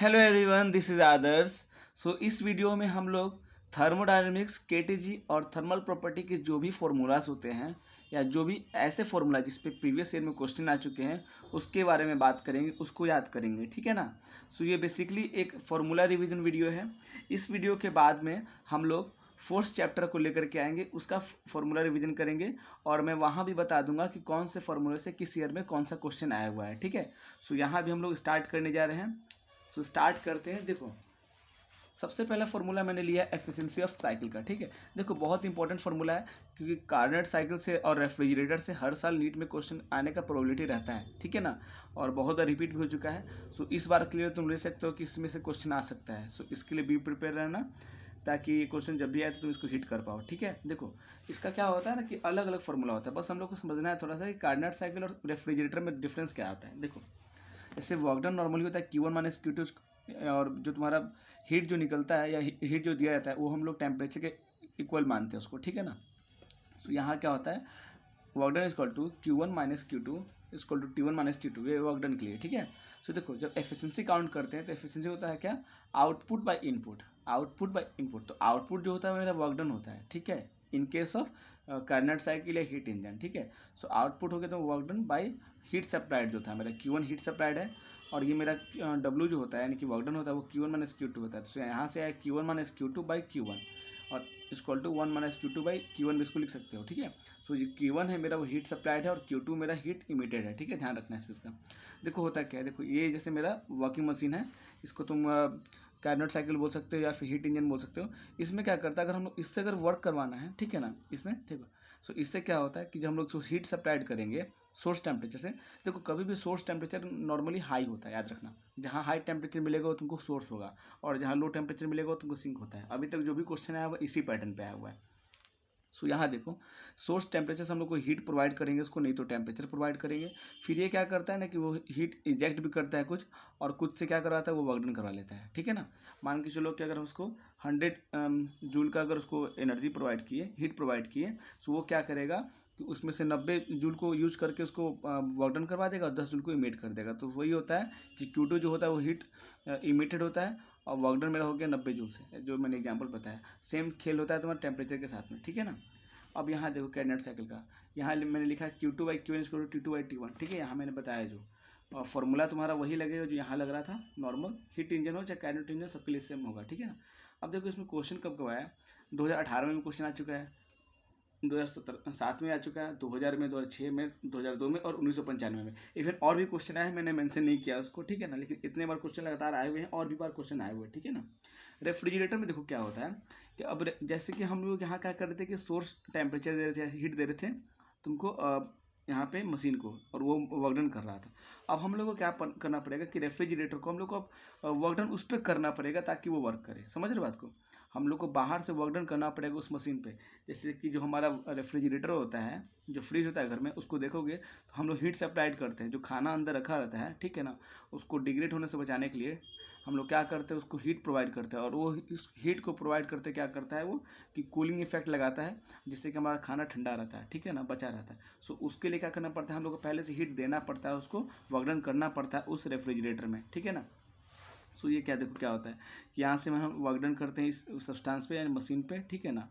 Hello everyone, this is आदर्श। इस video में हम लोग थर्मोडायनेमिक्स, केटीजी और थर्मल प्रॉपर्टी के जो भी फॉर्मूलाज होते हैं या जो भी ऐसे फॉर्मूला जिस पे प्रीवियस ईयर में क्वेश्चन आ चुके हैं उसके बारे में बात करेंगे, उसको याद करेंगे। ठीक है ना। ये बेसिकली एक फॉर्मूला रिवीजन वीडियो है। इस वीडियो के बाद में हम लोग फोर्थ चैप्टर को लेकर के आएंगे, उसका फॉर्मूला रिवीजन करेंगे और मैं वहाँ भी बता दूंगा कि कौन से फॉर्मूले से किस ईयर में कौन सा क्वेश्चन आया हुआ है। ठीक है। यहाँ भी हम लोग स्टार्ट करने जा रहे हैं। स्टार्ट करते हैं। देखो, सबसे पहला फॉर्मूला मैंने लिया एफिशिएंसी ऑफ साइकिल का। ठीक है। देखो, बहुत इंपॉर्टेंट फॉर्मूला है क्योंकि कार्नेट साइकिल से और रेफ्रिजरेटर से हर साल नीट में क्वेश्चन आने का प्रोबेबिलिटी रहता है। ठीक है ना। और बहुत बार रिपीट भी हो चुका है। इस बार क्लियर तुम ले सकते हो कि इसमें से क्वेश्चन आ सकता है। इसके लिए बी प्रिपेयर रहना ताकि ये क्वेश्चन जब भी आए तो तुम इसको हिट कर पाओ। ठीक है। देखो, इसका क्या होता है ना कि अलग अलग फॉर्मूला होता है, बस हम लोग को समझना है थोड़ा सा कि कार्नेट साइकिल और रेफ्रिजरेटर में डिफरेंस क्या आता है। देखो, जैसे वर्क डन नॉर्मली होता है Q1 माइनस Q2, और जो तुम्हारा हीट जो निकलता है या हीट जो दिया जाता है वो हम लोग टेम्परेचर के इक्वल मानते हैं उसको। ठीक है ना। यहाँ क्या होता है, work done equal to Q1 minus Q2 equal to T1 minus T2, ये वर्क डन के लिए। ठीक है। देखो, जब एफिशिएंसी काउंट करते हैं तो एफिशिएंसी होता है क्या, output by input. Output by input, तो आउटपुट जो होता है मेरा वर्क डन होता है। ठीक है। इन केस ऑफ कार्नेट साइकिल या हीट इंजन। ठीक है। आउटपुट हो गया तो work done by heat supplied जो था मेरा Q1 हीट सप्लाइड है, और ये मेरा W जो होता है यानी कि वर्क डन होता है वो Q1 माइनस Q2 होता है। तो यहाँ से आया Q1 minus Q2 by Q1 और equal to 1 minus Q2 by Q1 भी इसको लिख सकते हो। ठीक है। ये Q1 है मेरा वो हीट सप्लाइड है और Q2 मेरा हीट इमिटेड है। ठीक है, ध्यान रखना है इसका। देखो होता क्या है, देखो ये जैसे मेरा वर्किंग मशीन है, इसको तुम कार्नोट साइकिल बोल सकते हो या फिर हीट इंजन बोल सकते हो। इसमें क्या करता है, अगर हम लोग इससे अगर वर्क करवाना है, ठीक है ना, इसमें देखो इससे क्या होता है कि जब हम लोग हीट सप्लाइड करेंगे सोर्स टेम्परेचर से, देखो कभी भी सोर्स टेम्परेचर नॉर्मली हाई होता है, याद रखना। जहाँ हाई टेम्परेचर मिलेगा वो तुमको सोर्स होगा, और जहाँ लो टेम्परेचर मिलेगा वो तुमको सिंक होता है। अभी तक जो भी क्वेश्चन आया हुआ इसी पैटर्न पे आया हुआ है। यहाँ देखो, सोर्स टेम्परेचर से हम लोग को हीट प्रोवाइड करेंगे उसको, नहीं तो टेम्परेचर प्रोवाइड करेंगे। फिर ये क्या करता है ना कि वो हीट इजेक्ट भी करता है कुछ, और कुछ से क्या करवाता है वो वर्क डन करवा लेता है। ठीक है ना। मान के चलो कि अगर हम उसको 100 जूल का अगर उसको एनर्जी प्रोवाइड किए, हीट प्रोवाइड किए, वो क्या करेगा कि उसमें से 90 जूल को यूज करके उसको वर्क डन करवा देगा और 10 जूल को इमिट कर देगा। तो वही होता है कि Q2 जो होता है वो हीट इमिटेड होता है और वर्क डन मेरा हो गया 90 जूल से, जो मैंने एग्जाम्पल बताया। सेम खेल होता है तुम्हारे टेम्परेचर के साथ में। ठीक है ना। अब यहाँ देखो कार्नोट साइकिल का, यहाँ मैंने लिखा है Q2 by Q1 equal to T2 by T1। ठीक है। यहाँ मैंने बताया जो, और फॉर्मूला तुम्हारा वही लगेगा जो यहाँ लग रहा था। नॉर्मल हीट इंजन हो चाहे कार्नोट इंजन, सबके लिए सेम होगा। ठीक है ना। अब देखो इसमें क्वेश्चन कब कब आया, 2018 में क्वेश्चन आ चुका है, 2007 में आ चुका है, 2000 में, 2006 में, 2002 में और 1995 में। इवन और भी क्वेश्चन आए हैं, मैंने मेंशन नहीं किया उसको। ठीक है ना। लेकिन इतने बार क्वेश्चन लगातार आए हुए हैं, और भी बार क्वेश्चन आए हुए हैं। ठीक है ना। रेफ्रिजरेटर में देखो क्या होता है कि अब जैसे कि हम लोग यहाँ क्या कर रहे थे कि सोर्स टेम्परेचर दे रहे थे, हीट दे रहे थे तुमको यहाँ पे मशीन को, और वो वर्क डन कर रहा था। अब हम लोग को क्या करना पड़ेगा कि रेफ्रिजरेटर को हम लोग को अब वर्क डन उस पर करना पड़ेगा ताकि वो वर्क करे। समझ रहे बात को। हम लोग को बाहर से वर्क डन करना पड़ेगा उस मशीन पे। जैसे कि जो हमारा रेफ्रिजरेटर होता है, जो फ्रिज होता है घर में, उसको देखोगे तो हम लोग हीट सप्लाइड करते हैं। जो खाना अंदर रखा रहता है, ठीक है ना, उसको डिग्रेड होने से बचाने के लिए हम लोग क्या करते हैं, उसको हीट प्रोवाइड करते हैं। और वो इस हीट को प्रोवाइड करते क्या करता है वो कि कूलिंग इफेक्ट लगाता है, जिससे कि हमारा खाना ठंडा रहता है। ठीक है ना, बचा रहता है। उसके लिए क्या करना पड़ता है, हम लोग को पहले से हीट देना पड़ता है, उसको वर्क डन करना पड़ता है उस रेफ्रिजरेटर में। ठीक है ना। ये क्या देखो क्या होता है कि यहाँ से हम वर्क डन करते हैं इस सब्सटेंस पे यानी मशीन पे। ठीक है ना।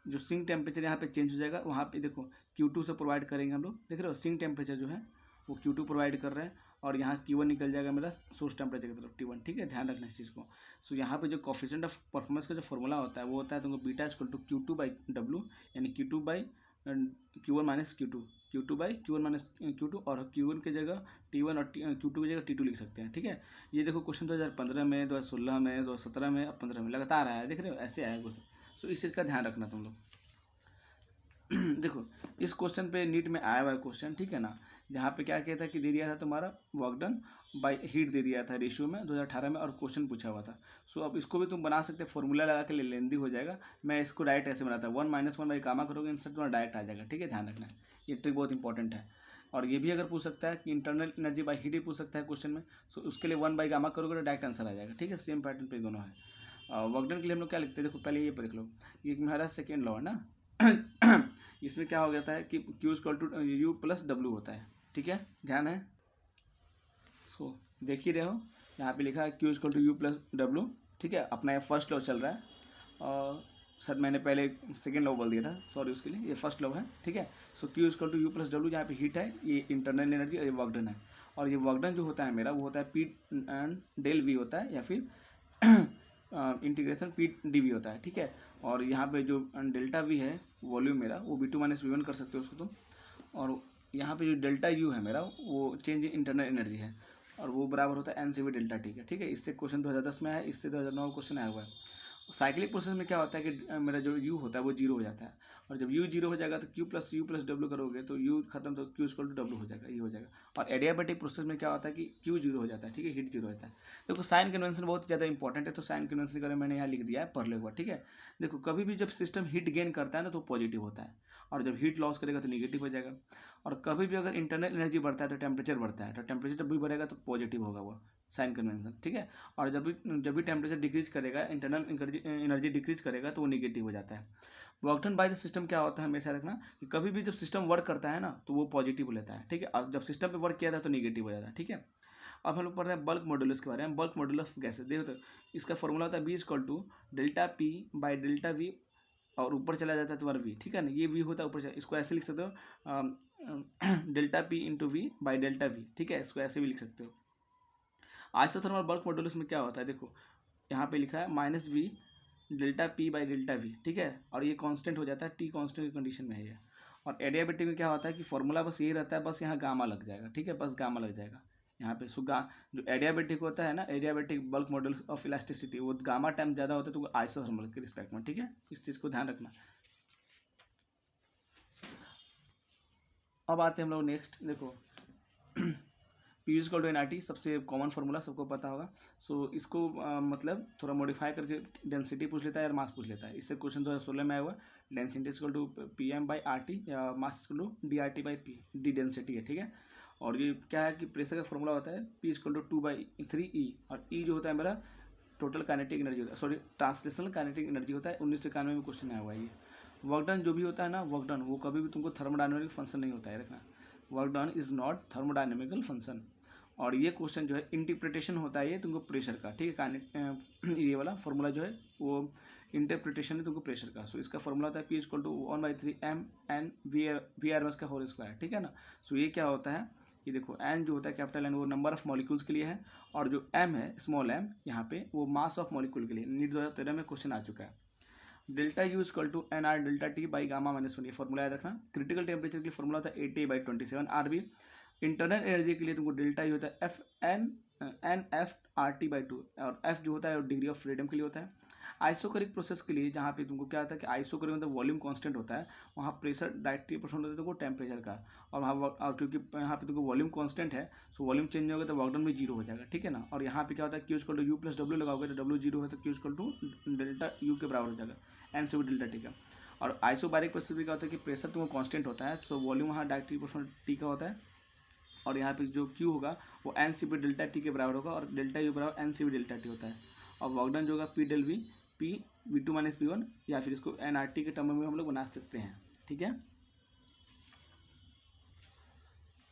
जो सिंक टेम्परेचर यहाँ पे चेंज हो जाएगा, वहाँ पे देखो Q2 से प्रोवाइड करेंगे हम लोग। देख रहे हो सिंक टेम्परेचर जो है वो Q2 प्रोवाइड कर रहे हैं, और यहाँ Q1 निकल जाएगा मेरा सोर्स टेम्परेचर की तरफ T1। ठीक है, ध्यान रखना इस चीज़ को। यहाँ पे जो कोफिशिएंट ऑफ परफॉर्मेंस का जो फॉर्मूला होता है वो होता है तुमको beta equal to Q2 by W, यानी Q2 by Q1 minus Q2, Q2 by Q1 minus Q2, और Q1 की जगह T1 और Q2 की जगह T2 लिख सकते हैं। ठीक है। ये देखो क्वेश्चन 2015 में, 2016 में, 2017 में, अब 15 में लगातार आया है। देख रहे हो ऐसे आया क्वेश्चन। इस चीज़ का ध्यान रखना तुम लोग। देखो इस क्वेश्चन पे नीट में आया हुआ है क्वेश्चन। ठीक है ना। जहाँ पे क्या किया था कि दे दिया था तुम्हारा वर्क डन बाई हीट दे दिया था रेशियो में 2018 में, और क्वेश्चन पूछा हुआ था। अब इसको भी तुम बना सकते, फॉर्मूला लगा के लेंदी हो जाएगा। मैं इसको डायरेक्ट ऐसे बनाता हूँ, 1 माइनस 1 बाई गामा करोगे आंसर तुम्हारा डायरेक्ट आ जाएगा। ठीक है, ध्यान रखना है, ये ट्रिक बहुत इंपॉर्टेंट है। और ये भी अगर पूछ सकता है कि इंटरनल एनर्जी बाई हीट ही पूछ सकता है क्वेश्चन में। उसके लिए 1 बाई गामा करोगे तो डायरेक्ट आंसर आ जाएगा। ठीक है, सेम पैटर्न पे दोनों है। वर्क डन के लिए हम लोग क्या लिखते हैं, देखो पहले ये देख लो, ये हमारा सेकेंड लॉ है ना। इसमें क्या हो जाता है कि Q equal to U plus W होता है। ठीक है, ध्यान है। देख ही रहे हो, यहाँ पे लिखा है Q equal to U plus W, ठीक है। अपना ये फर्स्ट लॉ चल रहा है, और सर मैंने पहले सेकेंड लॉ बोल दिया था, सॉरी उसके लिए, ये फर्स्ट लॉ है, ठीक है। So Q equal to U plus W, जहाँ पे हीट है, ये इंटरनल एनर्जी और ये वर्क डन है, और ये वर्क डन जो होता है मेरा वो होता है P डेल V होता है, या फिर इंटीग्रेशन P dV होता है, ठीक है। और यहाँ पे जो डेल्टा V है वॉल्यूम मेरा, वो V2 माइनस V1 कर सकते हो उसको तुम, और यहाँ पे जो डेल्टा U है मेरा वो चेंज इन इंटरनल एनर्जी है, और वो बराबर होता है NCV डेल्टा टी का, ठीक है। इससे क्वेश्चन 2010 में है, इससे 2009 क्वेश्चन आया हुआ है। साइक्लिक प्रोसेस में क्या होता है कि मेरा जो U होता है वो जीरो हो जाता है, और जब U जीरो हो जाएगा तो Q plus you plus W करोगे तो U खत्म, तो Q इक्वल टू डब्ल्यू हो जाएगा, ये हो जाएगा। और एडियाबैटिक प्रोसेस में क्या होता है कि Q जीरो हो जाता है, ठीक है, हीट जीरो होता है। देखो साइन कन्वेंशन बहुत ज़्यादा इंपॉर्टेंट है, तो साइन कन्वेंशन के बारे में मैंने यहाँ लिख दिया है, पढ़ लो एक बार, ठीक है। देखो कभी भी जब सिस्टम हीट गेन करता है ना तो पॉजिटिव होता है, और जब हीट लॉस करेगा तो निगेटिव हो जाएगा। और कभी भी अगर इंटरनल एनर्जी बढ़ता है तो टेम्परेचर बढ़ता है, तो टेम्परेचर जब भी बढ़ेगा तो पॉजिटिव होगा वो साइन कन्वेंशन, ठीक है। और जब भी टेम्परेचर डिक्रीज करेगा, इंटरनल एनर्जी डिक्रीज करेगा तो वो निगेटिव हो जाता है। Work done by the system क्या होता है, हमेशा रखना कि कभी भी जब सिस्टम वर्क करता है ना तो वो पॉजिटिव लेता है, ठीक है, और जब सिस्टम पे वर्क किया था तो निगेटिव हो जाता है, ठीक है। अब हम लोग पढ़ रहे हैं बल्क मॉड्यूलस के बारे में। बल्क मॉड्यूलस गैसेस देखो तो इसका फॉर्मूला होता है B equal to delta P by delta V, और ऊपर चला जाता है तुम्हारा वी, ठीक है ना, ये वी होता है ऊपर, इसको ऐसे लिख सकते हो delta P into V by delta V, ठीक है, इसको ऐसे भी लिख सकते हो। आइसोथर्मल बल्क मॉड्यूलस में क्या होता है, देखो यहाँ पे लिखा है minus we delta P by delta V, ठीक है, और ये कांस्टेंट हो जाता है, टी कांस्टेंट की कंडीशन में है ये। और एडियाबैटिक में क्या होता है कि फॉर्मूला बस यही रहता है, बस यहाँ गामा लग जाएगा, ठीक है, बस गामा लग जाएगा यहाँ पे। जो एडियाबैटिक होता है ना, adiabatic bulk model of elasticity, वो गामा टाइम ज़्यादा होता है तो आइसोथर्मल के रिस्पेक्ट में, ठीक है, इस चीज़ को ध्यान रखना। अब आते हैं हम लोग नेक्स्ट, देखो पी इक्वल टू एन सबसे कॉमन फार्मूला सबको पता होगा। सो इसको मतलब थोड़ा मॉडिफाई करके डेंसिटी पूछ लेता है या मास पूछ लेता है। इससे क्वेश्चन 2016 में आया हुआ, density equal to PM by RT या mass equal to DRT by P, D density है, ठीक है। और ये क्या है कि प्रेशर का फॉर्मूला होता है P इक्वल टू 2/3E, और E जो होता है मेरा टोटल काइनेटिक एनर्जी होता है, सॉरी ट्रांसलेशनल काइनेटिक एनर्जी होता है। 1991 में क्वेश्चन आया हुआ है ये। वर्क डन जो भी होता है ना, वर्क डन वो कभी भी तुमको थर्मोडायनेमिक फंक्शन नहीं होता है, रखना, work done is not thermodynamical function. और ये क्वेश्चन जो है इंटरप्रिटेशन होता है ये तुमको प्रेशर का, ठीक है, ये वाला फॉर्मूला जो है वो इंटरप्रिटेशन है तुमको प्रेशर का। सो इसका फॉर्मूला होता है P equal to 1/3 M V/RMS का होल स्क्वायर, ठीक है ना। सो ये क्या होता है, ये देखो N जो होता है कैपिटल N वो नंबर ऑफ मॉलिक्यूल्स के लिए है, और जो M है स्मॉल m यहाँ पे वो मास ऑफ मॉलिक्यूल के लिए। नीट 2013 में क्वेश्चन आ चुका है। Delta U equal to NR delta T by gamma minus 1, ये फॉर्मूला याद रखना। क्रिटिकल टेम्परेचर के लिए फॉर्मूला होता है 80/27 RB। इंटरनल एनर्जी के लिए तुमको डेल्टा होता है NF/RT/2, और F जो होता है डिग्री ऑफ फ्रीडम के लिए होता है। आइसोकरिक प्रोसेस के लिए जहाँ पे तुमको क्या होता है कि आइसोकरिक मतलब वॉल्यूम कांस्टेंट होता है, वहाँ प्रेशर डायरेक्टली प्रोपोर्शनल होता है तुमको टेम्परेचर का, और वहाँ और क्योंकि यहाँ पे तुमको वॉल्यूम कांस्टेंट है, सो वॉल्यूम चेंज होगा तो वर्क डन भी जीरो हो जाएगा, ठीक है ना। और यहाँ पे क्या होता है Q equal to U plus W लगाओगे तो डब्ल्यू जीरो है तो Q equal to delta U के बराबर हो जाएगा, NCV डेल्टा टी का। और आइसोबैरिक प्रोसेस में क्या होता है कि प्रेशर तुमको कांस्टेंट होता है, सो वॉल्यूम वहाँ डायरेक्टली प्रोपोर्शनल टी का होता है, और यहाँ पे जो Q होगा वो NCV डेल्टा टी के बराबर होगा, और डेल्टा यू बराबर NCV डेल्टा टी होता है। और वर्क डन जो होगा P del V P V2 minus P1, या फिर इसको NRT के टर्म में हम लोग बना सकते हैं, ठीक है।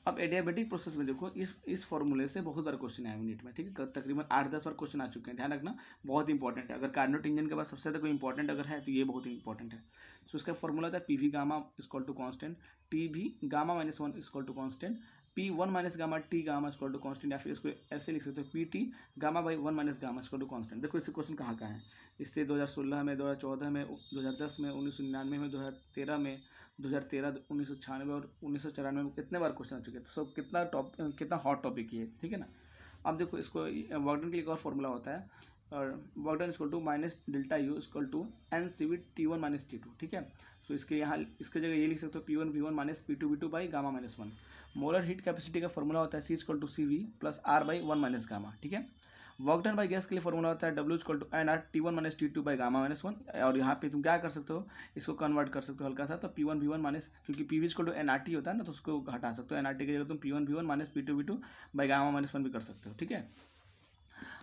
अब एडियाबैटिक प्रोसेस में देखो इस फॉर्मूले से बहुत बार क्वेश्चन आया यूनिट में, ठीक है, तकरीबन 8-10 बार क्वेश्चन आ चुके हैं, ध्यान रखना, बहुत इंपॉर्टेंट है। अगर कार्नोट इंजन के बाद सबसे ज़्यादा कोई इंपॉर्टेंट अगर है तो ये बहुत ही इंपॉर्टेंट है। सो इसका फॉर्मूला था PV gamma equal to constant, TV gamma minus 1 equal to constant, P1 minus gamma T gamma equal to constant, या फिर इसको ऐसे लिख सकते हो PT gamma by 1 minus gamma equal to constant. देखो इससे क्वेश्चन कहाँ है, इससे 2016 में, 2014 में, 2010 में, 1999 में, 2013 में, 2013, 1996 और 1994 में कितने बार क्वेश्चन आ चुके हैं। तो सब कितना हॉट टॉपिक है, ठीक है ना। अब देखो इसको वर्क डन के लिए एक और फॉर्मूला होता है, और work done equal to minus delta U equal to NCV T1 minus T2, ठीक है। सो इसके यहाँ इसके जगह ये लिख सकते हो P1 V1 minus P2 V2 by gamma minus 1। Molar heat capacity का फॉर्मूला होता है C equal to CV plus R by 1 minus gamma, ठीक है। वर्क डन बाई गैस के लिए फॉर्मूला होता है W equal to NR T1 minus T2 by gamma minus 1, और यहाँ पे तुम क्या कर सकते हो, इसको कन्वर्ट कर सकते हो हल्का सा, तो P1 V1 माइनस, क्योंकि PV इक्वल टू NRT होता है ना, तो उसको हटा सकते हो, NRT की जगह तुम P1 V1 minus P2 V2 by gamma minus 1 भी कर सकते हो, ठीक है।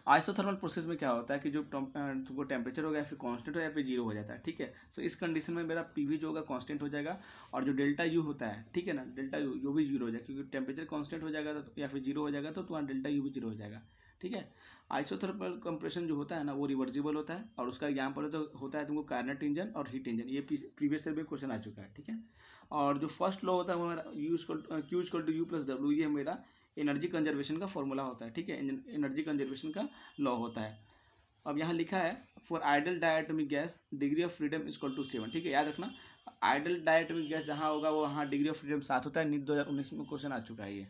आइसोथर्मल प्रोसेस में क्या होता है कि जो तुमको टेम्परेचर होगा या फिर कांस्टेंट हो या फिर जीरो हो जाता है, ठीक है। सो इस कंडीशन में मेरा पीवी जो होगा कांस्टेंट हो जाएगा, और जो डेल्टा यू होता है, ठीक है ना, डेल्टा यू भी जीरो हो जाएगा, क्योंकि टेम्परेचर कांस्टेंट हो जाएगा तो या फिर जीरो हो जाएगा तो तुम्हारा डेल्टा यू भी जीरो हो जाएगा, ठीक है। आइसोथर्मल कंप्रेशन जो होता है ना वो रिवर्सिबल होता है, और उसका एग्जाम्पल तो होता है तुमको कार्नेट इंजन और हीट इंजन, ये प्रीवियस ईयर में क्वेश्चन आ चुका है, ठीक है। और जो फर्स्ट लॉ होता है वो हमारा Q equal to U plus W, ये मेरा एनर्जी कंजर्वेशन का फॉर्मूला होता है, ठीक है, एनर्जी कंजर्वेशन का लॉ होता है। अब यहाँ लिखा है for ideal diatomic gas degree of freedom equal to 7, ठीक है, याद रखना। आइडल डायटोमिक गैस जहाँ होगा वो वहाँ डिग्री ऑफ फ्रीडम 7 होता है। नीट 2019 में क्वेश्चन आ चुका है ये।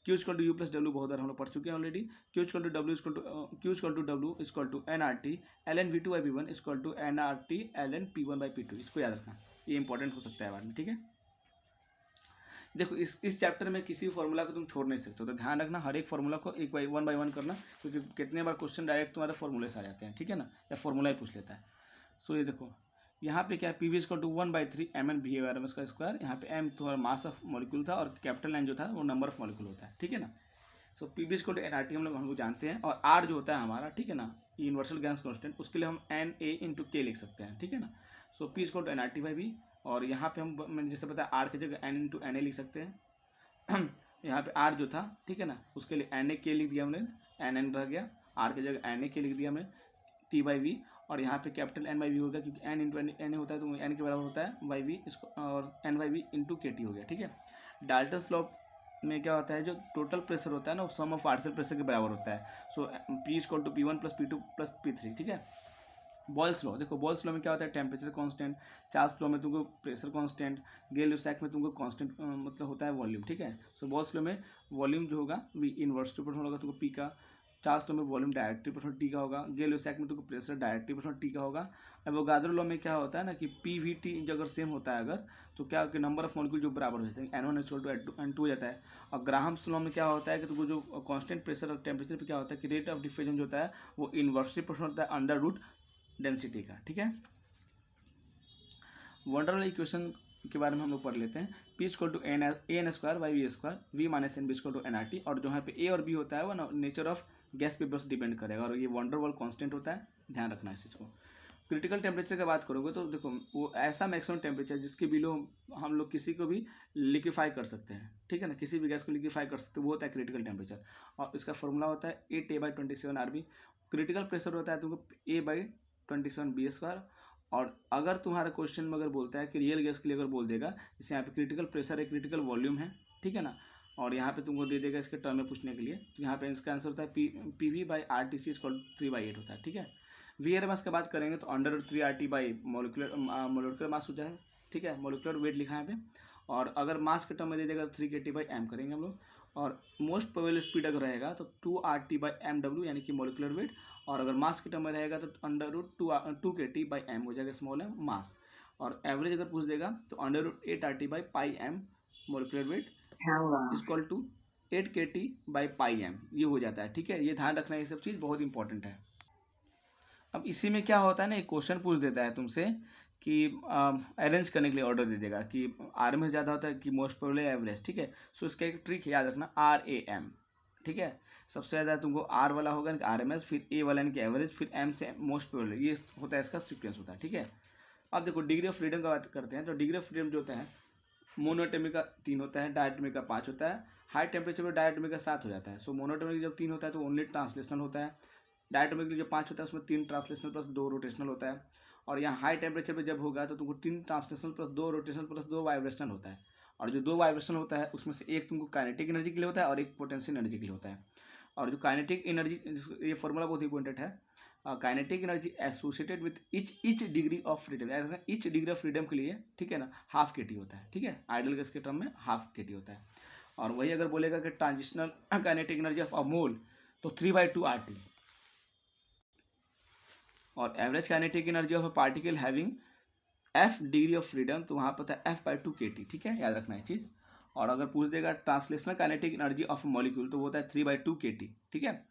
Q equal to U plus W बहुत बार हम लोग पढ़ चुके हैं already. Q equal to W equal to N R T L N V two by P one equal to N R T L N P one by P two. इसको याद रखना, ये इंपॉर्टेंट हो सकता है बाद में, ठीक है। देखो इस चैप्टर में किसी भी फॉर्मूला को तुम छोड़ नहीं सकते हो, तो ध्यान रखना हर एक फॉर्मूला को एक बाई वन करना, क्योंकि कितने बार क्वेश्चन डायरेक्ट तुम्हारे फॉर्मूले से आ जाते हैं, ठीक है ना, या फॉर्मूला ही पूछ लेता है। सो ये देखो यहाँ पे क्या है, P V equal to 1/3 M N V R M S का स्क्वायर। यहाँ पे एम तुम्हारा मास ऑफ मॉलिक्यूल था और कैपिटल एन जो था वो नंबर ऑफ मॉलिक्यूल होता है, ठीक है ना। So P V equal to N R T हम लोग जानते हैं, और आर जो होता है हमारा, ठीक है ना, यूनिवर्सल गैस कॉन्स्टेंट, उसके लिए हम एन ए इंटू के लिख सकते हैं, ठीक है ना। So P equal to N R T by V, और यहाँ पे मैंने जैसे बताया आर की जगह एन इंटू एन ए लिख सकते हैं। यहाँ पे आर जो था, ठीक है ना, उसके लिए एन ए के लिख दिया हमने, एन एन रह गया, आर की जगह एन ए के लिख दिया हमने, टी बाई वी, और यहाँ पे कैपिटल एन बाई वी हो गया, क्योंकि एन इंटू एन ए होता है तो एन के बराबर होता है बाई वी, इसको और एन बाई वी इंटू के टी हो गया, ठीक है। डाल्टन्स लॉ में क्या होता है, जो टोटल प्रेशर होता है ना वो सम ऑफ पार्शियल प्रेशर के बराबर होता है। So P equal to P1 plus P2 plus P3, ठीक है। बॉयल्स लॉ, देखो बॉयल्स लॉ में क्या होता है, टेम्परेचर कांस्टेंट, चार्ल्स लॉ में तुमको प्रेशर कांस्टेंट, गेल-लुसाक में तुमको कांस्टेंट मतलब होता है वॉल्यूम, ठीक है। सो बॉयल्स लॉ में वॉल्यूम जो होगा वी इनवर्स प्रोपोर्शनल होगा तुमको पी का, चार्ल्स लॉ में वॉल्यूम डायरेक्टली प्रोपोर्शनल टी का होगा, गेल-लुसाक में तुमको प्रेशर डायरेक्टली प्रोपोर्शनल टी का होगा। एवोगाड्रो लॉ में क्या होता है ना कि पी वी टी अगर सेम होता है अगर, तो क्या कि नंबर ऑफ मॉलिक्यूल जो बराबर हो जाते हैं, N one equal to N two हो जाता है। और ग्राहम्स लॉ में क्या होता है कि तुमको जो कांस्टेंट प्रेशर और टेम्परेचर पे क्या होता है कि रेट ऑफ डिफ्यूजन जो होता है वो इनवर्सली प्रोपोर्शनल होता है अंडर रूट डेंसिटी का, ठीक है। वंडरवॉल इक्वेशन के बारे में हम लोग पढ़ लेते हैं। P equal to N A square by V square, V minus N B equal to N R T, और जो यहाँ पे ए और बी होता है वो नेचर ऑफ गैस पे बस डिपेंड करेगा, और ये वंडरवॉल कांस्टेंट होता है, ध्यान रखना इस चीज़ को। क्रिटिकल टेम्परेचर की बात करोगे तो देखो वो ऐसा मैक्सिमम टेम्परेचर जिसके बिलो हम लोग किसी को भी लिक्विफाई कर सकते हैं, ठीक है ना, किसी भी गैस को लिक्विफाई कर सकते हैं, वो होता है क्रिटिकल टेम्परेचर, और इसका फॉर्मूला होता है 8A/27 RB। क्रिटिकल प्रेशर होता है तुमको A/27 बी स्क्वायर। और अगर तुम्हारा क्वेश्चन में अगर बोलता है कि रियल गैस के लिए अगर बोल देगा, जैसे यहाँ पे क्रिटिकल प्रेशर है, क्रिटिकल वॉल्यूम है, ठीक है ना, और यहाँ पे तुमको दे देगा इसके टर्म में पूछने के लिए, तो यहाँ पे इसका आंसर होता है P V by R T C equal 3/8 होता है, ठीक है। वी आर मास की बात करेंगे तो under 3 RT by molecular mass हो जाए, ठीक है, मोलिकुलर वेट लिखा है यहाँ पे, और अगर मास के टर्म में दे देगा 3 kT/m करेंगे हम लोग, और मोस्ट प्रोबेबल स्पीड अगर रहेगा तो 2 RT/mw यानी कि मोलिकुलर वेट, और अगर मास के टर्म में रहेगा तो अंडर रूट 2 kT/m हो जाएगा, स्मॉल एम मास, और एवरेज अगर पूछ देगा तो under root 8 RT/m molecular weight equal to 8 kT/m ये हो जाता है, ठीक है। ये ध्यान रखना, ये सब चीज़ बहुत इंपॉर्टेंट है। अब इसी में क्या होता है ना, एक क्वेश्चन पूछ देता है तुमसे कि अरेंज करने के लिए ऑर्डर दे देगा कि आर में ज़्यादा होता है कि मोस्ट प्रोबेबल एवरेज, ठीक है। सो इसका एक ट्रिक याद रखना, RAM, ठीक है। सबसे ज़्यादा तुमको आर वाला होगा कि RMS, फिर ए वाला कि एवरेज, फिर एम से मोस्ट प्रोबेबल, ये होता है इसका सीक्वेंस होता है, ठीक है। अब देखो डिग्री ऑफ फ्रीडम का बात करते हैं, तो डिग्री ऑफ फ्रीडम जो होता है मोनोटोमिक का 3 होता है, डायटोमिक का 5 होता है, हाई टेम्परेचर पर डायटोमिक का 7 हो जाता है। सो मोनोटोमिक जब 3 होता है तो ओनली ट्रांसलेशनल होता है, डायटोमिक जो 5 होता है उसमें 3 ट्रांसलेशनल प्लस 2 रोटेशनल होता है, और यहाँ हाई टेम्परेचर पे जब होगा तो तुमको 3 translational plus 2 rotational plus 2 vibrational होता है, और जो 2 वाइब्रेशनल होता है उसमें से एक तुमको काइनेटिक एनर्जी के लिए होता है और एक पोटेंशियल एनर्जी के लिए होता है। और जो काइनेटिक एनर्जी, ये फॉर्मूला बहुत इंपॉर्टेंट है, kinetic energy associated with each degree of freedom, etch degree of freedom के लिए, ठीक है ना, ½ kT होता है, ठीक है, आइडल गैस के टर्म में ½ kT होता है। और वही अगर बोलेगा कि translational kinetic energy of a mole तो 3/2 RT, और average kinetic energy of a particle having F degree of freedom तो वहाँ पर था F/2 kT, ठीक है, याद रखना है चीज़। और अगर पूछ देगा translational kinetic energy of molecule तो वो होता है 3/2 kT, ठीक है।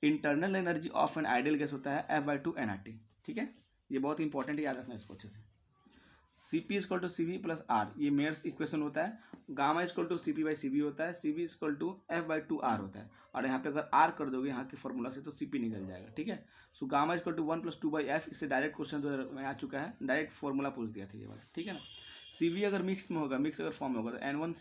Internal energy of an ideal gas होता है F/2 nRT, ठीक है। ये बहुत इंपॉर्टेंट है, याद रखना इसको अच्छे से। C P equal to C V plus R, ये मेयर्स इक्वेशन होता है। Gamma equal to C P by C V होता है, C V equal to F by two R होता है, और यहाँ पे अगर आर कर दोगे यहाँ के फॉर्मूला से तो सी पी निकल जाएगा, ठीक है। So gamma equal to 1 + 2 by F, इससे डायरेक्ट क्वेश्चन तो आ चुका है, डायरेक्ट फॉर्मूला पूछ दिया था ये वाला, ठीक है ना। सी वी अगर मिक्स में होगा, मिक्स अगर फॉर्म में होगा तो N1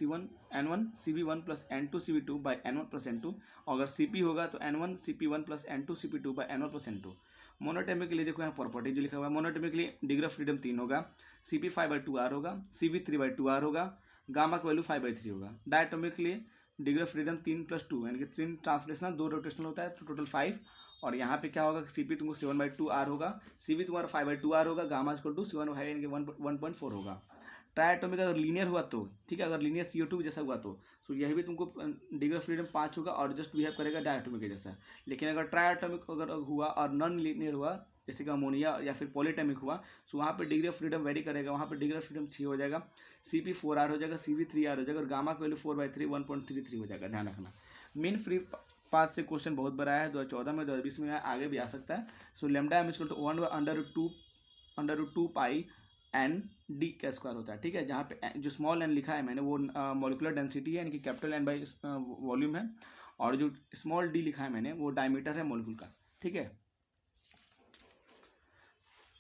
C V 1 plus N2 C V 2 by N1 plus N2, अगर सी पी होगा तो N1 C P 1 plus N2 C P 2 by N1 plus N2। Monatomic के लिए देखो यहाँ प्रॉपर्टी जो लिखा हुआ है, मोनोटोमिक के लिए डिग्री ऑफ फ्रीडम 3 होगा, सी पी 5/2 होगा, सी वी 3/2 होगा, गामा का वैल्यू 5/3 होगा। डायटोमिक के लिए डिग्री ऑफ फ्रीडम 3 + 2 यानी कि 3 ट्रांसलेशनल 2 रोटेशनल होता है, तो टोटल 5। और यहाँ पे क्या होगा, सी पी तुमको 7/2 होगा, सी वी तुम्हारा 5/2 होगा, गामा इक्वल टू 7/5 यानी कि 1.4 होगा। ट्राइएटोमिक अगर लीनियर हुआ तो ठीक है, अगर लीनियर CO2 जैसा हुआ तो सो यही भी तुमको डिग्री ऑफ फ्रीडम 5 होगा और जस्ट बिहेव करेगा डायटोमिक के जैसा। लेकिन अगर ट्राइएटोमिक अगर हुआ और नॉन लीनियर हुआ, जैसे कि अमोनिया या फिर पॉलीटेमिक हुआ, सो वहाँ पे डिग्री ऑफ फ्रीडम वेरी करेगा, वहाँ पे डिग्री ऑफ फ्रीडम 6 हो जाएगा, सी पी 4R हो जाएगा, सी वी 3R हो जाएगा, और गामा का वैल्यू 4/3 1.33 हो जाएगा, ध्यान रखना। मीन फ्री पाथ से क्वेश्चन बहुत बड़ा है, 2014 में 2020 में आगे भी आ सकता है। So lambda M equal to 1/√2 pi N D का स्क्वायर होता है, ठीक है। जहाँ पे जो स्मॉल एन लिखा है मैंने वो मॉलिक्यूलर डेंसिटी है, यानी कि कैपिटल एन बाई वॉल्यूम है, और जो स्मॉल डी लिखा है मैंने वो डायमीटर है मॉलिक्यूल का, ठीक है।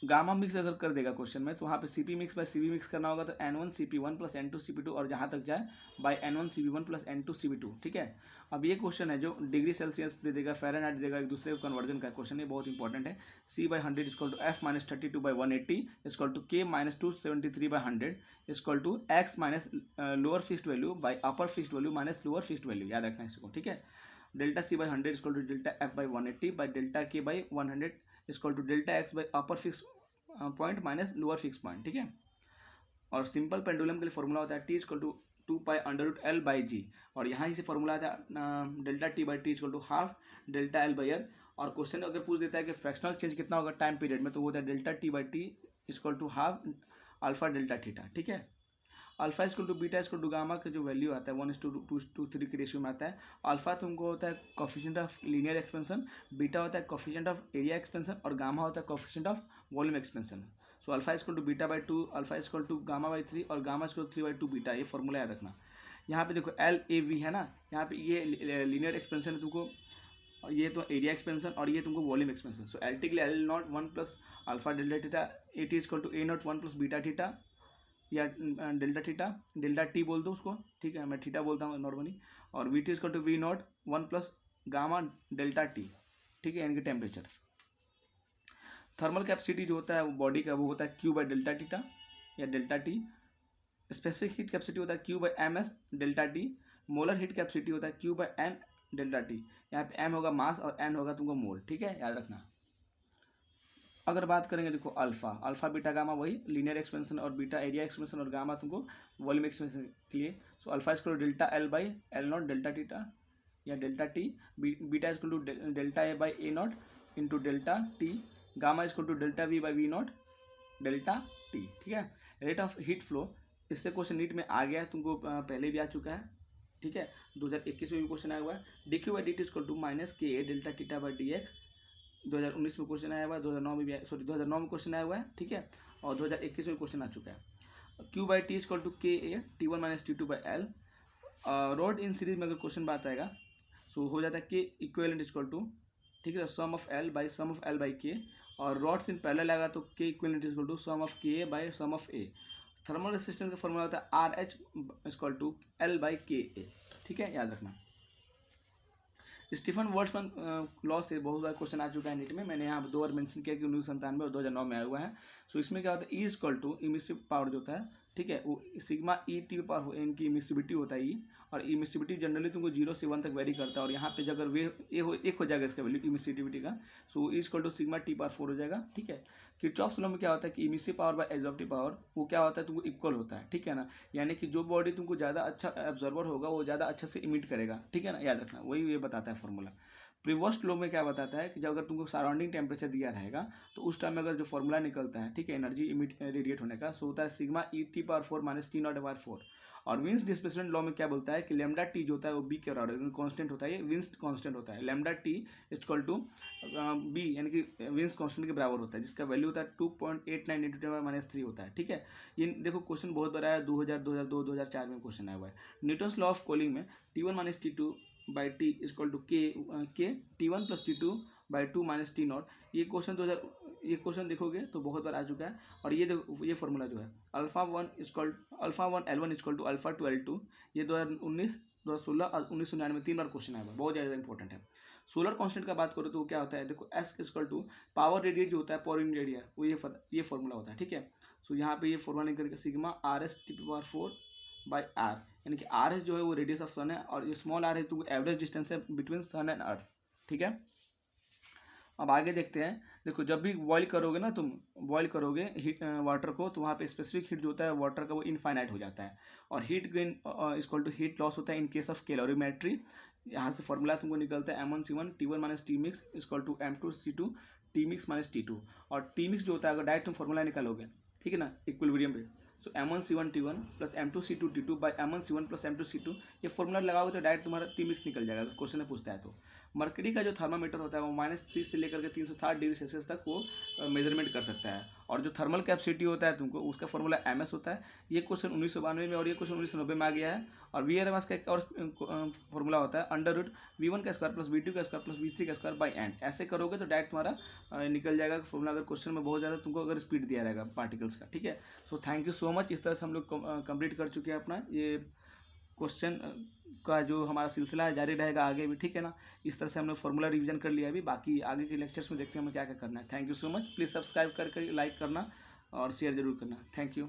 गामा मिक्स अगर कर देगा क्वेश्चन में तो वहाँ पे C P mix by C V mix करना होगा, तो N1 CP1 plus N2 CP2 और जहाँ तक जाए bye N1 CP1 plus N2 CP2, ठीक है। अब ये क्वेश्चन है जो डिग्री सेल्सियस दे देगा, फ़ारेनहाइट देगा, एक दूसरे को कन्वर्जन का क्वेश्चन है, बहुत इंपॉर्टेंट है। C/100 equal to F minus 32/180 equal to K minus 273/100 equal to X minus lower fixed value by upper fixed value minus lower fixed value, याद रखना इसको, ठीक है। Delta C/100 equal to delta F/180 by delta K/100 equal to delta X by upper fix point minus lower fix point, ठीक है। और simple pendulum के लिए फॉर्मूला होता है T इक्वल टू 2π√L/G, और यहाँ ही से फॉर्मूला आता है delta T/T equal to half delta L/L। और क्वेश्चन अगर पूछ देता है कि फ्रैक्शनल चेंज कितना होगा टाइम पीरियड में, तो वो होता है delta T/T equal to half alpha delta theta, ठीक है। Alpha equal to beta equal to gamma का जो वैल्यू आता है 1:2 के रेशियो में आता है। अल्फा तुमको होता है coefficient of linear expansion, beta होता है कोफिशिएंट ऑफ एरिया एक्सपेंशन, और गामा होता है coefficient of volume expansion. So alpha equal to बीटा/2, अल्फा इक्वल टू गामा/3 और गामा इक्वल टू 3/2 बीटा, ये फॉर्मूला याद रखना। यहाँ पे देखो LAV है ना, यहाँ पे ये लीनियर एक्सपेंशन है तुमको, ये तो एरिया एक्सपेंशन और ये तुमको volume expansion. So L T के लिए L0 1 plus alpha delta theta, AT equal to A0 1 plus beta theta या डेल्टा थीटा, डेल्टा टी बोल दो उसको, ठीक है, मैं थीटा बोलता हूँ नॉर्मली। और V T equal to V0 1 plus gamma delta T, ठीक है, यानी कि टेम्परेचर। थर्मल कैपेसिटी जो होता है वो बॉडी का वो होता है Q बाई डेल्टा थीटा या delta T. Specific heat capacity होता है Q by MS delta T. Molar heat capacity होता है Q by N delta T. यहाँ पे M होगा मास और N होगा तुमको मोल, ठीक है, याद रखना। अगर बात करेंगे देखो अल्फा बीटा गामा वही लीनियर एक्सपेंशन, और बीटा एरिया एक्सपेंशन, और गामा तुमको वॉल्यूम एक्सपेंशन के लिए। So alpha equal to delta L/L0 delta theta या delta T, beta equal to delta A/A0 into delta T, gamma equal to delta V/V0 delta T, ठीक है। Rate of heat flow, इससे question NEET में आ गया तुमको, पहले भी आ चुका है, ठीक है, 2021 में भी क्वेश्चन आया हुआ है। dQ/dt equal to minus KA delta theta by DX, 2019 में क्वेश्चन आया हुआ है, 2009 में भी 2009 में क्वेश्चन आया हुआ है, ठीक है, और 2021 में क्वेश्चन आ चुका है। Q/T equal to KA T1 minus T2 by L। Rod in series में अगर क्वेश्चन बात आएगा सो हो जाता है K इक्विवेलेंट इक्वल टू, ठीक है, sum of L by sum of L by K। और रॉड्स इन पैरेलल आएगा तो K equivalent equal to sum of KA by sum of A। Thermal resistance का फॉर्मूला होता है RH equal to L by KA, ठीक है, याद रखना। स्टीफन बोल्ट्जमैन लॉ से बहुत बार क्वेश्चन आ चुका है नीट में, मैंने यहाँ 2 बार मेंशन किया कि 1997 और 2009 में आया हुआ है। सो इसमें क्या होता है, E equal to emissive power जो होता है, ठीक है, वो सिग्मा E/T पावर इनकी इमिसिविटी होता है, और इमिसिविटी जनरली तुमको 0 से 1 तक वेरी करता है, और यहाँ पे अगर वे एक हो जाएगा इसका वैल्यू इमिसिविटी का, so E equal to sigma T/4 हो जाएगा, ठीक है। किरचॉफ्स लॉ में क्या होता है कि emissive power bye absorptive power वो क्या होता है तुमको इक्वल होता है, ठीक है ना, यानी कि जो बॉडी तुमको ज़्यादा अच्छा एब्जॉर्बर होगा वो ज़्यादा अच्छे से इमिट करेगा, ठीक है ना, याद रखना, वही ये बताता है फॉर्मूला। प्रीवोस्ट लॉ में क्या बताता है कि जब अगर तुमको सराउंडिंग टेम्परेचर दिया रहेगा तो उस टाइम में अगर जो फॉर्मूला निकलता है, ठीक है, एनर्जी इमिट रेडिएट होने का, सो होता है सिग्मा E/T/4 माइनस T0/4। और विंस डिस्प्लेसमेंट लॉ में क्या बोलता है कि लैम्डा टी जो होता है वो बी के बराबर कांस्टेंट होता है, ये विंस कांस्टेंट होता है, lambda T equal to B यानी कि विंस कांस्टेंट के बराबर होता है, जिसका वैल्यू होता है 2.89 इंटू 10⁻³ होता है। ठीक है, ये देखो क्वेश्चन बहुत बड़ा है, 2000, 2002, 2004 में क्वेश्चन आया हुआ है। न्यूटन्स लॉ ऑफ कूलिंग में T1 minus T2 by T equal to K T1 plus T2 by 2 minus T naught. ये क्वेश्चन देखोगे तो बहुत बार आ चुका है। और ये फॉर्मूला जो है alpha one L1 equal to alpha 2 L2, ये 2019, 2016 और 1999 तीन बार क्वेश्चन आया हुआ है, बहुत ज़्यादा इंपॉर्टेंट है। सोलर कांस्टेंट का बात करो तो क्या होता है, देखो S equal to power radiate जो होता है, पावर यूनिट एरिया, वो ये फॉर्मूला होता है। ठीक है, सो यहाँ पे ये फॉर्मूला निकल के sigma RS T⁴ by are, यानी कि RS जो है वो रेडियस ऑफ सन है और ये स्मॉल r है तो एवरेज डिस्टेंस है बिटवीन सन एंड अर्थ। ठीक है, अब आगे देखते हैं। देखो जब भी बॉईल करोगे ना, तुम बॉईल करोगे हीट वाटर को, तो वहाँ पे स्पेसिफिक हीट जो होता है वाटर का वो इनफाइनाइट हो जाता है, और heat gain equal to heat loss होता है इन केस ऑफ कैलोरीमेट्री। यहाँ से फॉर्मूला तुमको निकलता है M1C1 T1 minus T mix equal to M2C2 T mix minus T2। और टी मिक्स जो होता है अगर डायरेक्ट तुम फॉर्मूला निकालोगे, ठीक है ना, इक्विलिब्रियम पे, सो M1C1 T1 plus M2C2 T2 by M1C1 plus M2C2, ये फॉर्मूला लगाओगे तो डायरेक्ट तुम्हारा टी मिक्स निकल जाएगा अगर क्वेश्चन में पूछता है तो। मर्करी का जो थर्मामीटर होता है वो -30 से लेकर के 360 डिग्री सेल्सियस तक वो मेजरमेंट कर सकता है। और जो थर्मल कैपेसिटी होता है तुमको, उसका फॉर्मूला MS होता है। ये क्वेश्चन 1992 में और ये क्वेश्चन 1990 में आ गया है। और VRMS का एक और फॉर्मूला होता है √V1 का स्क्वायर प्लस V2 का स्क्वायर प्लस V3 का स्क्वायर बाई एन। ऐसे करोगे तो डायरेक्ट तुम्हारा निकल जाएगा फॉर्मूला, अगर क्वेश्चन में बहुत ज़्यादा तुमको अगर स्पीड दिया रहेगा पार्टिकल्स का। ठीक है, so thank you so much. इस तरह से हम लोग कंप्लीट कर चुके हैं अपना ये क्वेश्चन का जो हमारा सिलसिला है जारी रहेगा आगे भी। ठीक है ना, इस तरह से हमने फॉर्मूला रिवीजन कर लिया अभी, बाकी आगे के लेक्चर्स में देखते हैं हमें क्या क्या करना है। Thank you so much. Please subscribe करके लाइक करना और शेयर जरूर करना। Thank you.